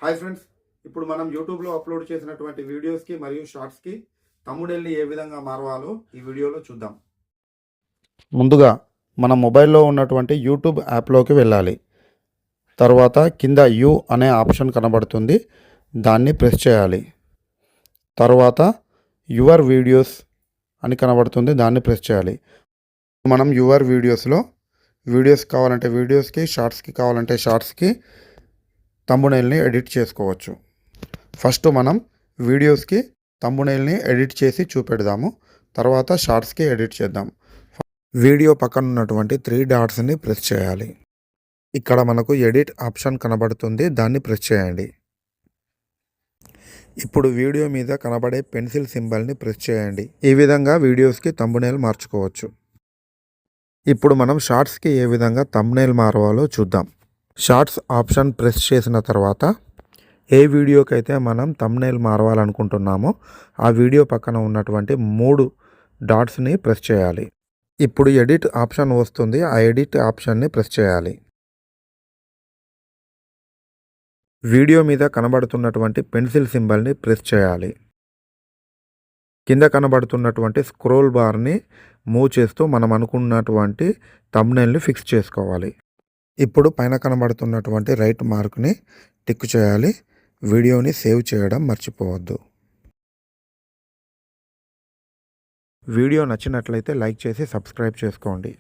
Hi friends, ఇప్పుడు మనం యూట్యూబ్లో అప్లోడ్ చేసినటువంటి వీడియోస్కి మరియు షార్ట్స్కి తమ్ముడెల్ని ఏ విధంగా మారవాలో ఈ వీడియోలో చూద్దాం. ముందుగా మన మొబైల్లో ఉన్నటువంటి యూట్యూబ్ యాప్లోకి వెళ్ళాలి. తర్వాత కింద యూ అనే ఆప్షన్ కనబడుతుంది, దాన్ని ప్రెస్ చేయాలి. తర్వాత యువర్ వీడియోస్ అని కనబడుతుంది, దాన్ని ప్రెస్ చేయాలి. మనం యువర్ వీడియోస్ కావాలంటే వీడియోస్కి, షార్ట్స్కి కావాలంటే షార్ట్స్కి థంబ్నెయిల్ని ఎడిట్ చేసుకోవచ్చు. ఫస్ట్ మనం వీడియోస్కి థంబ్నెయిల్ని ఎడిట్ చేసి చూపెడదాము, తర్వాత షార్ట్స్కి ఎడిట్ చేద్దాం. వీడియో పక్కన ఉన్నటువంటి 3 డాట్స్ని ప్రెస్ చేయాలి. ఇక్కడ మనకు ఎడిట్ ఆప్షన్ కనబడుతుంది, దాన్ని ప్రెస్ చేయండి. ఇప్పుడు వీడియో మీద కనబడే పెన్సిల్ సింబల్ని ప్రెస్ చేయండి. ఈ విధంగా వీడియోస్కి థంబ్నెయిల్ మార్చుకోవచ్చు. ఇప్పుడు మనం షార్ట్స్కి ఏ విధంగా థంబ్నెయిల్ మారవాలో చూద్దాం. షార్ట్స్ ఆప్షన్ ప్రెస్ చేసిన తర్వాత ఏ వీడియోకైతే మనం థంబ్నెయిల్ మారవాలనుకుంటున్నామో ఆ వీడియో పక్కన ఉన్నటువంటి 3 డాట్స్ని ప్రెస్ చేయాలి. ఇప్పుడు ఎడిట్ ఆప్షన్ వస్తుంది, ఆ ఎడిట్ ఆప్షన్ని ప్రెస్ చేయాలి. వీడియో మీద కనబడుతున్నటువంటి పెన్సిల్ సింబల్ని ప్రెస్ చేయాలి. కింద కనబడుతున్నటువంటి స్క్రోల్ బార్ని మూవ్ చేస్తూ మనం అనుకున్నటువంటి థంబ్నెయిల్ని ఫిక్స్ చేసుకోవాలి. ఇప్పుడు పైన కనబడుతున్నటువంటి రైట్ మార్క్ని టిక్ చేయాలి. వీడియోని సేవ్ చేయడం మర్చిపోవద్దు. వీడియో నచ్చినట్లయితే లైక్ చేసి సబ్స్క్రైబ్ చేసుకోండి.